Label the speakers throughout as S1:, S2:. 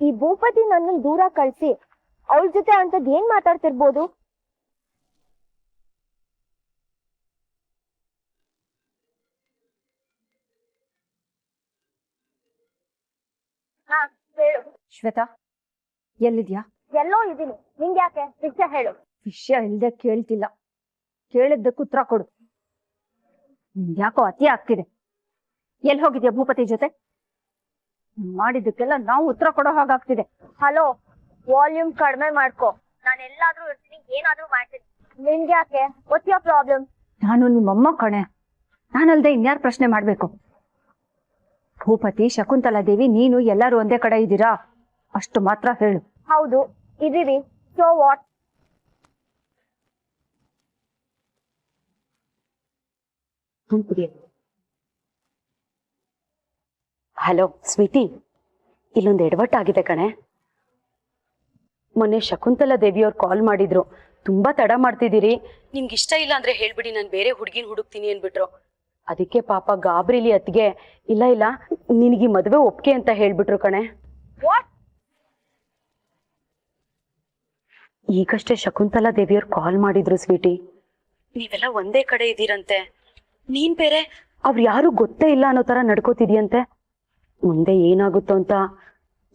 S1: ಈ ಭೂಪತಿ ನನ್ನ ದೂರ ಕಳ್ಸಿ ಅವಳ ಜೊತೆ ಅಂತದ್ ಏನ್ ಮಾತಾಡ್ತಿರ್ಬೋದು?
S2: ಶ್ವೇತಾ, ಎಲ್ಲಿದ್ಯಾ?
S1: ಎಲ್ಲೋ ಇದೀನಿ. ನಿಂಗೆ ಯಾಕೆ? ವಿಷಯ ಹೇಳು.
S2: ವಿಷಯ ಇಲ್ದೆ ಕೇಳ್ತಿಲ್ಲ, ಕೇಳಿದ್ದಕ್ಕೆ ಉತ್ತರ ಕೊಡು. ಯಾಕೋ ಅತಿ ಆಗ್ತಿದೆ. ಎಲ್ಲಿ ಹೋಗಿದ್ಯಾ ಭೂಪತಿ ಜೊತೆ? ಮಾಡಿದ್ದಕ್ಕೆಲ್ಲ ನಾವು ಉತ್ತರ ಕೊಡೋ ಹಾಗಾಗ್ತಿದೆ.
S1: ಹಲೋ, ವಾಲ್ಯೂಮ್ ಕಡಿಮೆ ಮಾಡ್ಕೊ. ನಾನು ಎಲ್ಲಾದ್ರೂ ಇರ್ತೀನಿ, ಏನಾದ್ರೂ ಮಾಡ್ತೀನಿ. ನಿಂಗೆ ಯಾಕೆ? What's your problem?
S2: ನಾನು ನಿಮ್ಮಮ್ಮ ಕಣೆ, ನಾನಲ್ದೆ ಇನ್ಯಾರು ಪ್ರಶ್ನೆ ಮಾಡ್ಬೇಕು? ಭೂಪತಿ, ಶಕುಂತಲಾ ದೇವಿ, ನೀನು ಎಲ್ಲರೂ ಒಂದೇ ಕಡೆ ಇದ್ದೀರಾ ಅಷ್ಟು ಮಾತ್ರ ಹೇಳು.
S1: ಹೌದು, ಇದೀವಿ. So what?
S3: ಹಲೋ ಸ್ವೀಟಿ, ಇಲ್ಲೊಂದು ಎಡವಟ್ಟಾಗಿದೆ ಕಣೆ. ಮೊನ್ನೆ ಶಕುಂತಲಾ ದೇವಿಯವ್ರು ಕಾಲ್ ಮಾಡಿದ್ರು, ತುಂಬಾ ತಡ ಮಾಡ್ತಿದ್ದೀರಿ, ನಿಮ್ಗೆ ಇಷ್ಟ ಇಲ್ಲ ಅಂದ್ರೆ ಹೇಳ್ಬಿಡಿ, ನಾನು ಬೇರೆ ಹುಡುಗಿನ ಹುಡುಕ್ತೀನಿ ಅನ್ಬಿಟ್ರು. ಅದಕ್ಕೆ ಪಾಪ ಗಾಬ್ರಿಲಿ ಅತ್ತಿಗೆ ಇಲ್ಲ ಇಲ್ಲ ನಿನಗೆ ಮದುವೆ ಒಪ್ಕೆ ಅಂತ ಹೇಳ್ಬಿಟ್ರು ಕಣೆ. ಈಗಷ್ಟೇ ಶಕುಂತಲಾ ದೇವಿಯವ್ರು ಕಾಲ್ ಮಾಡಿದ್ರು ಸ್ವೀಟಿ, ನೀವೆಲ್ಲ ಒಂದೇ ಕಡೆ ಇದ್ದೀರಂತೆ, ನೀನ್ ಬೇರೆ ಅವ್ರು ಯಾರು ಗೊತ್ತೇ ಇಲ್ಲ ಅನ್ನೋ ತರ ನಡ್ಕೋತಿದ್ಯಂತೆ. ಮುಂದೆ ಏನಾಗುತ್ತೋ ಅಂತ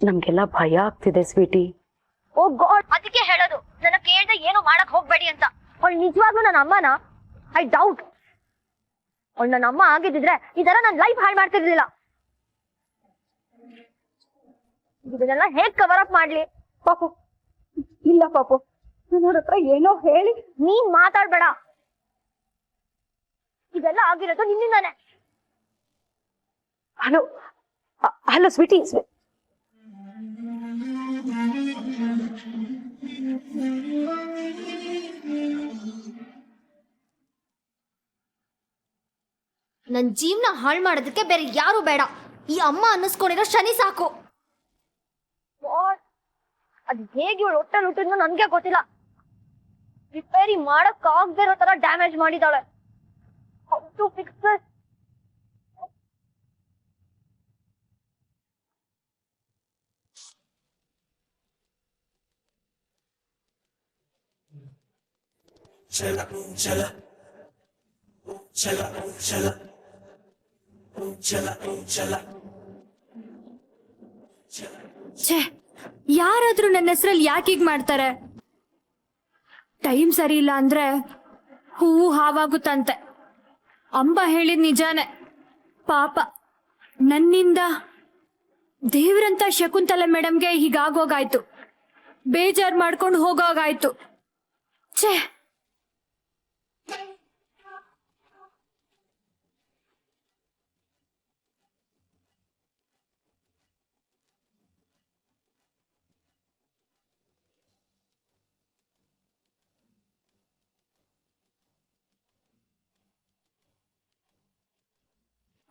S3: ನಮ್ಗೆಲ್ಲ ಭಯ ಆಗ್ತಿದೆ ಸ್ವೀಟಿ.
S1: ಓ ಗಾಡ್, ಅದಕ್ಕೆ ಹೇಳೋದು ನನ್ನ ಕೇಳ್ದೆ ಏನು ಮಾಡಕ್ ಹೋಗ್ಬೇಡಿ ಅಂತ. ಅವಳು ನಿಜವಾಗ್ಲೂ ನನ್ನ ಅಮ್ಮನ? I doubt. ಅವಳು ನನ್ನ ಅಮ್ಮ ಆಗಿದ್ದಿದ್ರೆ ಈ ತರ ನನ್ನ ಲೈಫ್ ಹಾಳು ಮಾಡ್ತಿರ್ಲಿಲ್ಲ. ಇದನ್ನೆಲ್ಲ ಹೇಗ್ ಕವರ್ ಅಪ್ ಮಾಡ್ಲಿ?
S2: ಪಾಪು ಇಲ್ಲ ಪಾಪು, ನನ್ನ ಹತ್ರ ಏನೋ ಹೇಳಿ.
S1: ನೀನ್ ಮಾತಾಡ್ಬೇಡ, ಇದೆಲ್ಲ ಆಗಿರೋದು ನಿನ್ನಿಂದಾನೆ.
S3: ಹಲೋ ಹಲೋ ಸ್ವೀಟಿ,
S1: ನನ್ ಜೀವನ ಹಾಳು ಮಾಡೋದಕ್ಕೆ ಬೇರೆ ಯಾರು ಬೇಡ, ಈ ಅಮ್ಮ ಅನ್ನಿಸ್ಕೊಂಡಿರೋ ಶನಿ ಸಾಕು. ಅದ್ ಹೇಗೆ ಇವಳು ಹೊಟ್ಟೆಲ್ ಹುಟ್ಟಿದ್ನೋ ನನ್ಗೆ ಗೊತ್ತಿಲ್ಲ. ರಿಪೇರಿ ಮಾಡಕ್ ಆಗದೆ ಇರೋ ತರ ಡ್ಯಾಮೇಜ್ ಮಾಡಿದಾಳೆ. How to fix this?
S4: ಛೇ, ಯಾರಾದ್ರೂ ನನ್ನ ಹೆಸರಲ್ಲಿ ಯಾಕೆ ಹೀಗ್ ಮಾಡ್ತಾರೆ? ಟೈಮ್ ಸರಿ ಇಲ್ಲ ಅಂದ್ರೆ ಹೂವು ಹಾವಾಗುತ್ತಂತೆ. ಅಂಬ ಹೇಳಿದ್ ನಿಜಾನೆ. ಪಾಪ ನನ್ನಿಂದ ದೇವ್ರಂತ ಶಕುಂತಲಾ ಮೇಡಮ್ಗೆ ಹೀಗಾಗೋಗಾಯ್ತು, ಬೇಜಾರ್ ಮಾಡ್ಕೊಂಡು ಹೋಗೋಗಾಯ್ತು. ಛೇ,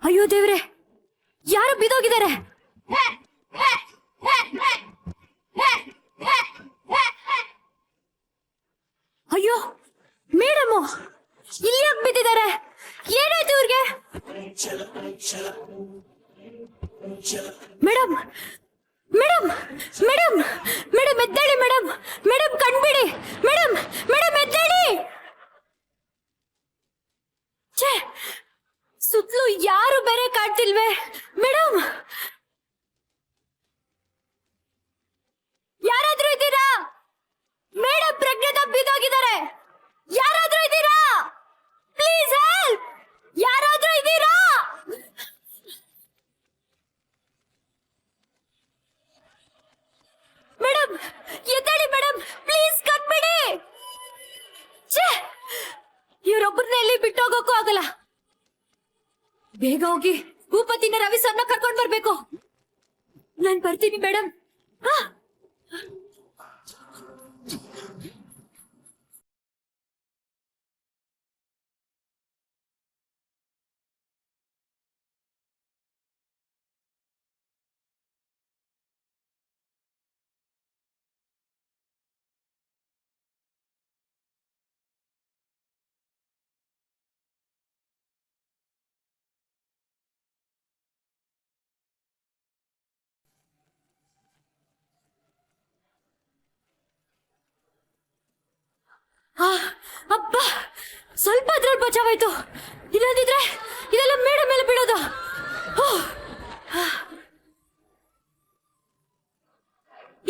S4: ಅಯ್ಯೋ ದೇವ್ರೆ, ಯಾರು ಬಿದ್ದೋಗಿದ್ದಾರೆ? ಅಯ್ಯೋ ಮೇಡಮ್, ಇಲ್ಲಿ ಯಾಕೆ ಬಿದ್ದಿದ್ದಾರೆ? ಏನಾಯ್ತು ಇವ್ರಿಗೆ? ಮೇಡಮ್ ಮೇಡಮ್ ಮೇಡಮ್ ಮೇಡಮ್ ಎದ್ದೇಳಿ ಮೇಡಮ್, ಮೇಡಮ್ ಕಣ್ಬಿಡಿ ಮೇಡಮ್, ಮೇಡಮ್ ಎದ್ದೇಳಿ. ಛೇ, ಸುತ್ತಲೂ ಯಾರು ಬೇರೆ ಕಾಡ್ತಿಲ್ವೇ ಮೇಡಮ್? ಯಾರಾದ್ರೂ ಇದ್ದೀರಾ ಮೇಡಮ್? ಪ್ರಜ್ಞೆ ಬಿದ್ದೋಗಿದ್ದಾರೆ. ಯಾರಾದ್ರೂ ಇದ್ದೀರಾ? Please help. ಯಾರಾದ್ರೂ ಇದ್ದೀರಾ? ಮೇಡಮ್ ಎದ್ದೇಳಿ ಮೇಡಮ್, ಪ್ಲೀಸ್ ಕಣ್ಬಿಡಿ. ಛೇ, ಇವರೊಬ್ಬರನ್ನ ಎಲ್ಲಿ ಬಿಟ್ಟೋಗೋಕ್ಕೂ ಆಗಲ್ಲ. ಬೇಗ ಹೋಗಿ ಭೂಪತಿನ ರವಿ ಸರ್ನ ಕರ್ಕೊಂಡ್ ಬರ್ಬೇಕು. ನಾನ್ ಬರ್ತೀನಿ ಮೇಡಮ್. ಅಪ್ಪ ಸ್ವಲ್ಪ ಅದ್ರಲ್ಲಿ ಬಚಾವಾಯ್ತು. ಇಲ್ಲದಿದ್ರೆ ಇದೆಲ್ಲ ಮೇಡಮ್ ಮೇಲೆ ಬೀಳೋದು.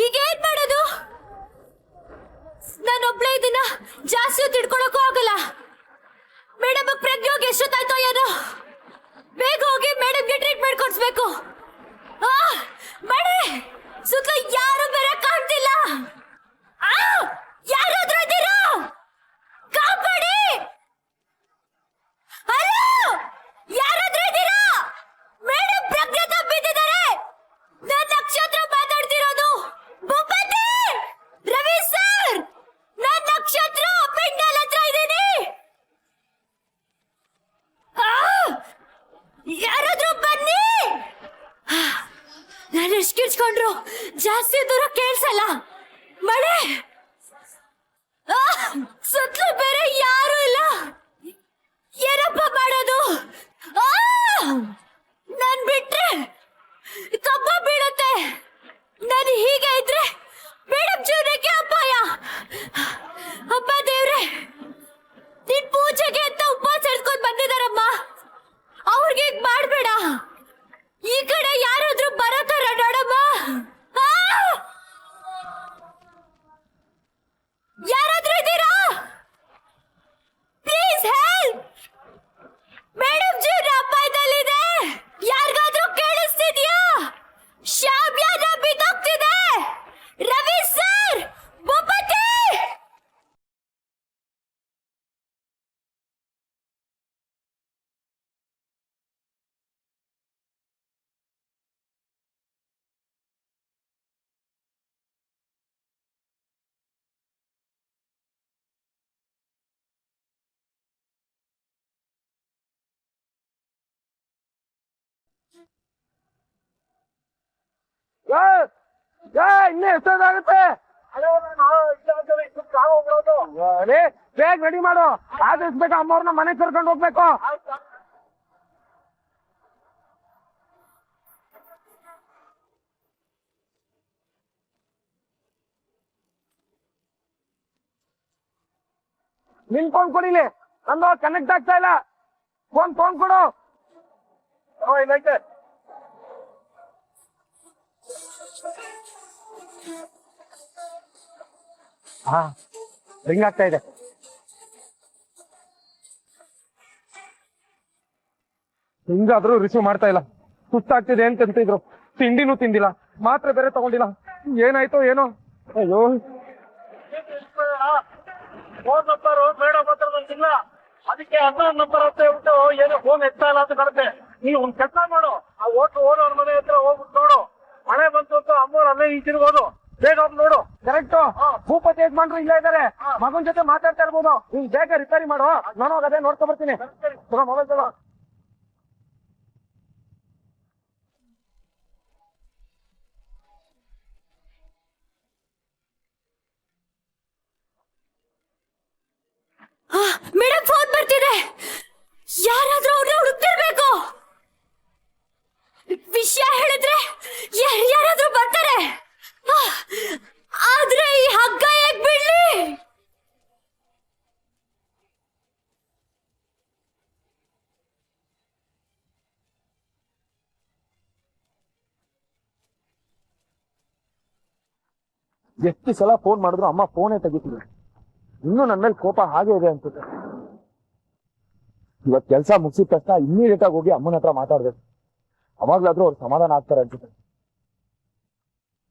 S4: ಈಗ ಏನ್ ಮಾಡೋದು? ನಾನೊಬ್ಳೇ ಇದನ್ನ ಜಾಸ್ತಿ ಹೊತ್ತು ಇಟ್ಕೊಳಕ್ಕೂ ಆಗಲ್ಲ. ಮೇಡಮ್ ಪ್ರಜ್ಞೆ ಹೋಗಿ ಎಷ್ಟೊತ್ತಾಯ್ತೋ ಏನೋ. ಬೇಗ ಹೋಗಿ ಮೇಡಮ್ಗೆ ಟ್ರೀಟ್ಮೆಂಟ್ ಕೊಡ್ಸ್ಬೇಕು. ಮಾಡಿ ಸುತ್ತಲೂ ಯಾರು ಬೇರೆ ಕಾಣ್ತಿಲ್ಲ. ಯಾರಾದ್ರೂ ಇದ್ದೀರಾ? ಕಾಪಾಡಿ. ಹಲೋ, ಯಾರಾದ್ರೂ ಇದ್ದೀರಾ? ಮೇಡಮ್ ಪ್ರಜ್ಞೆ ತಪ್ಪಿದ್ದಾರೆ. ನಾನು ನಕ್ಷತ್ರ ಮಾತಾಡ್ತಿರೋದು. ಭೂಪತಿ, ರವಿ ಸರ್, ನಾನು ನಕ್ಷತ್ರ ಪೆಂಡಲ್ ಹತ್ರ ಇದ್ದೀನಿ. ಯಾರಾದ್ರೂ ಬನ್ನಿ. ನಾನು ಎಷ್ಟು ಕಿರ್ಚ್ಕೊಂಡ್ರು ಜಾಸ್ತಿ ದೂರ ಕೇಳಿಸಲ್ಲ. ಮಳೆ ಸುತ್ತಲೂ ಬೇರೆ ಯಾರು ಇಲ್ಲ. ಏನಪ್ಪ ಮಾಡೋದು? ನಾನ್ ಬಿಟ್ರೆ ಕಬ್ಬ ಬೀಳುತ್ತೆ. ನಾನು ಹೀಗೆ ಇದ್ರೆ ಮೇಡಮ್ ಜೀವನಕ್ಕೆ ಅಪಾಯ. ಅಪ್ಪ ದೇವ್ರೆ, ನಿನ್ ಪೂಜೆಗೆ ಅಂತ ಉಪವಾಸ ಹಿಡ್ಕೊಂಡ್ ಬಂದಿದಾರಮ್ಮ. ಅವ್ರಿಗೆ ಹೀಗ್ ಮಾಡ್ಬೇಡ. ಈ ಕಡೆ ಯಾರಾದ್ರೂ ಬರತಾರ ನೋಡಮ್ಮ. ಯಾರಾದ್ರೂ ಇದ್ದೀರಾ? Please help. ಮೇಡಮ್ ಜೀವನ ಅಪಾಯದಲ್ಲಿದೆ. ಯಾರಿಗಾದ್ರೂ ಕೇಳಿಸ್ತಿದ್ಯಾ? ಶಾಮ್ಯಾನ ಬಿದ್ದೋಗ್ತಿದೆ. ರವಿ ಸರ್, ಭೂಪತಿ.
S5: ಇನ್ನೇ ಎಷ್ಟೊತ್ತಾಗುತ್ತೆ? ಬೇಗ ರೆಡಿ ಮಾಡು. ಆದಷ್ಟು ಅಮ್ಮವ್ರನ್ನ ಮನೆಗೆ ಕರ್ಕೊಂಡು ಹೋಗ್ಬೇಕು. ನಿನ್ ಫೋನ್ ಕೊಡಿಲಿ, ನಂದು ಕನೆಕ್ಟ್ ಆಗ್ತಾ ಇಲ್ಲ. ಫೋನ್ ಕೊಡು. ಇಲ್ಲೈತೆ. ಹಾ, ರಿಂಗ್ ಆಗ್ತಾ ಇದೆ. ಹಿಂಗಾದ್ರೂ ರಿಸೀವ್ ಮಾಡ್ತಾ ಇಲ್ಲ. ಸುಸ್ತಾಗ್ತಿದೆ ಅಂತಂತಿದ್ರು. ತಿಂಡಿನೂ ತಿಂದಿಲ್ಲ, ಮಾತ್ರೆ ಬೇರೆ ತಗೊಂಡಿಲ್ಲ. ಏನಾಯ್ತೋ ಏನೋ. ಅಯ್ಯೋ, ಫೋನ್ ನಂಬರ್ ಮೇಡಮ್ ಹತ್ರ ಬಂದಿಲ್ಲ. ಅದಕ್ಕೆ ಅನ್ನೊಂದು ನಂಬರ್ ಅಂತ ಹೇಳ್ಬಿಟ್ಟು ಏನೋ ಫೋನ್ ಎತ್ತಾ ಇಲ್ಲ ಅಂತ ಕಾಣುತ್ತೆ. ನೀವು ಒಂದ್ ಕೆಲಸ ಮಾಡು, ಆ ಓನರ್ ಮನೆ ಹತ್ರ ಹೋಗ್ಬಿಟ್ಟು ನೋಡು. ಮಳೆ ಬಂತು ಅಂತ ಅಮ್ಮವ್ರು ಅಲ್ಲೇ ಹಿಂತಿರ್ಬೋದು. ಬೇಗ ಹೋಗಿ ನೋಡು. ಕರೆಕ್ಟ್. ಭೂಪತಿ ಯಜಮಾನ್ರು ಇಲ್ಲೇ ಇದಾರೆ. ಮಗನ್ ಜೊತೆ ಮಾತಾಡ್ತಾ ಇರ್ಬೋದು. ನೀನ್ ಬೇಗ ರಿಪೇರಿ ಮಾಡು. ನಾನು ಅದೇ ನೋಡ್ಕೊ ಬರ್ತೀನಿ. ತಗೋ ಮೊಬೈಲ್ ತಗೋ.
S4: ಮೇಡಮ್ ಫೋನ್ ಬರ್ತಿದೆ. ಯಾರಾದ್ರೂ ಅವ್ರನ್ನ ಹುಡುಕ್ತಿರ್ಬೇಕು. ವಿಷಯ ಹೇಳಿದ್ರೆ ಯಾರಾದ್ರೂ ಬರ್ತಾರೆ. ಆದ್ರೆ ಈ ಹಗ್ಗ ಹೇಗ್ ಬಿಡ್ಲಿ?
S5: ಎಷ್ಟು ಸಲ ಫೋನ್ ಮಾಡಿದ್ರು ಅಮ್ಮ ಫೋನೇ ತೆಗಿತಿದ್ರು. ಇನ್ನೂ ನನ್ನ ಮೇಲೆ ಕೋಪ ಹಾಗೆ ಇದೆ ಅನ್ಸುತ್ತೆ. ಇವತ್ತು ಕೆಲಸ ಮುಗಿಸಿದ ತಕ್ಷಣ ಇಮ್ಮಿಡಿಯೇಟ್ ಆಗಿ ಹೋಗಿ ಅಮ್ಮನ ಹತ್ರ ಮಾತಾಡ್ಬೇಕು. ಅವಾಗ್ಲಾದ್ರೂ ಅವ್ರು ಸಮಾಧಾನ ಆಗ್ತಾರೆ ಅನ್ಸುತ್ತೆ.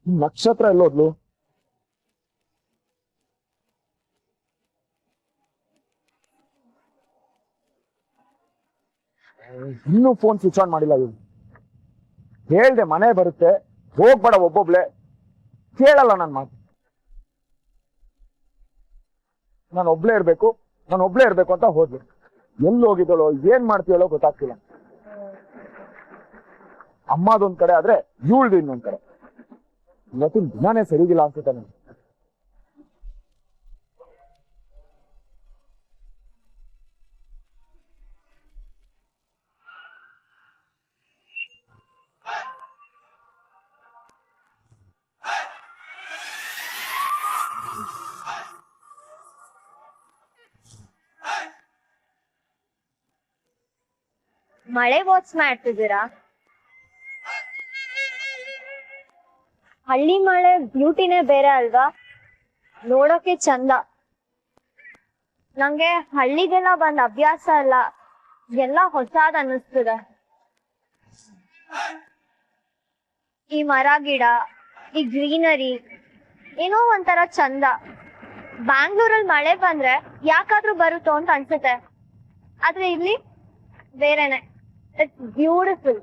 S5: ನಕ್ಷತ್ರ ಎಲ್ಲೋದ್ಲು? ಇನ್ನೂ ಫೋನ್ ಸ್ವಿಚ್ ಆನ್ ಮಾಡಿಲ್ಲ. ಇವ್ರು ಹೇಳ್ದೆ ಮನೆ ಬರುತ್ತೆ, ಹೋಗ್ಬೇಡ ಒಬ್ಬೊಬ್ಳೆ. ಕೇಳಲ್ಲ ನನ್ ಮಾತು. ನಾನು ಒಬ್ಳೇ ಇರ್ಬೇಕು ಅಂತ ಹೋದ್ಲು. ಎಲ್ಲಿ ಹೋಗಿದ್ದಳೋ ಏನ್ ಮಾಡ್ತೀವಳೋ ಗೊತ್ತಾಗ್ತಿಲ್ಲ. ಅಮ್ಮದೊಂದ್ ಕಡೆ ಆದ್ರೆ ಇವಳ್ದು ಇನ್ನೊಂದ್ ಕಡೆ. ಇವತ್ತಿನ ದಿನಾನೇ ಸರಿಗಿಲ್ಲ ಅನ್ಸುತ್ತೆ ನನಗೆ.
S1: ಮಳೆ ವಾಚ್ ಮಾಡ್ತಿದ್ದೀರಾ? ಹಳ್ಳಿ ಮಳೆ ಬ್ಯೂಟಿನೇ ಬೇರೆ ಅಲ್ವಾ? ನೋಡೋಕೆ ಚಂದ. ನಂಗೆ ಹಳ್ಳಿಗೆಲ್ಲ ಬಂದ್ ಅಭ್ಯಾಸ ಅಲ್ಲ, ಎಲ್ಲ ಹೊಸಾದ್ ಅನ್ನಿಸ್ತದೆ. ಈ ಮರ ಗಿಡ, ಈ ಗ್ರೀನರಿ ಏನೋ ಒಂಥರ ಚಂದ. ಬ್ಯಾಂಗ್ಳೂರಲ್ಲಿ ಮಳೆ ಬಂದ್ರೆ ಯಾಕಾದ್ರೂ ಬರುತ್ತೋ ಅಂತ ಅನ್ಸುತ್ತೆ, ಆದ್ರೆ ಇಲ್ಲಿ ಬೇರೆನೆ. It's beautiful.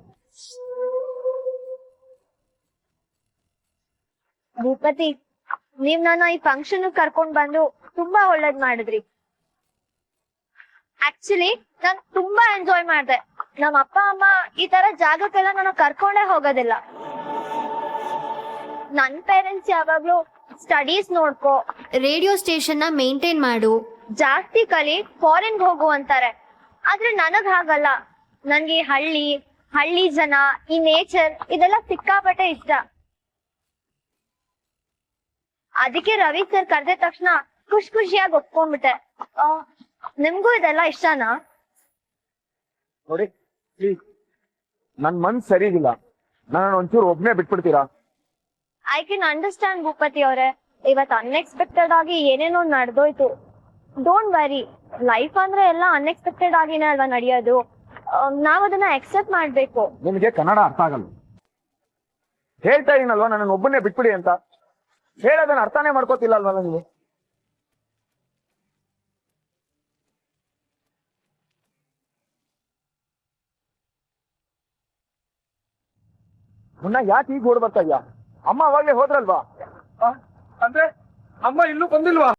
S1: ಭೂಪತಿ, ನೀವ್ ನನ್ನ ಈ ಫಂಕ್ಷನ್ ಕರ್ಕೊಂಡ್ ಬಂದು ತುಂಬಾ ಒಳ್ಳೇದ್ ಮಾಡಿದ್ರಿ. ಆಕ್ಚುಲಿ ನಾನ್ ತುಂಬಾ ಎಂಜಾಯ್ ಮಾಡ್ದೆ. ನಮ್ಮ ಅಪ್ಪ ಅಮ್ಮ ಈ ತರ ಜಾಗಕ್ಕೆಲ್ಲ ನನ್ನ ಕರ್ಕೊಂಡೇ ಹೋಗೋದಿಲ್ಲ. ನನ್ ಪೇರೆಂಟ್ಸ್ ಯಾವಾಗ್ಲೂ ಸ್ಟಡೀಸ್ ನೋಡ್ಕೋ, ರೇಡಿಯೋ ಸ್ಟೇಷನ್ ನ ಮೇಂಟೈನ್ ಮಾಡು, ಜಾಸ್ತಿ ಕಲಿ, ಫಾರಿನ್ ಹೋಗು ಅಂತಾರೆ. ಆದ್ರೆ ನನಗ್ ಹಾಗಲ್ಲ. ನನ್ಗೆ ಈ ಹಳ್ಳಿ ಜನ, ಈ ನೇಚರ್ ಇದೆಲ್ಲ ಸಿಕ್ಕಾಪಟ್ಟೆ ಇಷ್ಟ. ಅದಕ್ಕೆ ರವಿ ಸರ್ ಕರೆದ ತಕ್ಷಣ ಖುಷಿಯಾಗಿ ಒಪ್ಕೊಂಡ್ಬಿಟ್ಟೆ. ನಿಮ್ಗೂ ಇದೆಲ್ಲ ಇಷ್ಟನಾ?
S5: ನೋಡಿ ಪ್ಲೀಸ್, ನನ್ ಮನ್ಸ್ ಸರಿ ಇಲ್ಲ, ನಾನು ಒಂಚೂರು ಒಬ್ನೇ ಬಿಟ್ಬಿಡ್ತೀರಾ?
S1: ಐ ಕ್ಯಾನ್ ಅಂಡರ್ಸ್ಟ್ಯಾಂಡ್ ಭೂಪತಿ ಅವರೇ. ಇವತ್ ಅನ್ಎಕ್ಸ್ಪೆಕ್ಟೆಡ್ ಆಗಿ ಏನೇನೋ ನಡೆದೋಯ್ತು. ಡೋಂಟ್ ವರಿ, ಲೈಫ್ ಅಂದ್ರೆ ಎಲ್ಲ ಅನ್ಎಕ್ಸ್ಪೆಕ್ಟೆಡ್ ಆಗಿನೇ ಅಲ್ವಾ ನಡೆಯೋದು. ನಾವ್ ಅದನ್ನ ಅಕ್ಸೆಪ್ಟ್ ಮಾಡ್ಬೇಕು.
S5: ನಿಮ್ಗೆ ಕನ್ನಡ ಅರ್ಥ ಆಗಲ್ಲ. ಹೇಳ್ತಾ ಇದೀನಲ್ವಾ ನನ್ನ ಒಬ್ಬನೇ ಬಿಟ್ಬಿಡಿ ಅಂತ. ಹೇಳೋದನ್ನ ಅರ್ಥನೇ ಮಾಡ್ಕೋತಿಲ್ಲ ಅಲ್ವಲ್ಲ ನೀವು? ಮುನ್ನ ಯಾಕೆ ಈಗ ಓಡ್ ಬರ್ತಾ ಇದ್ಯಾ? ಅಮ್ಮ ಅವಾಗ್ಲೇ ಹೋದ್ರಲ್ವಾ? ಅಂದ್ರೆ ಅಮ್ಮ ಇಲ್ಲೂ ಬಂದಿಲ್ವಾ?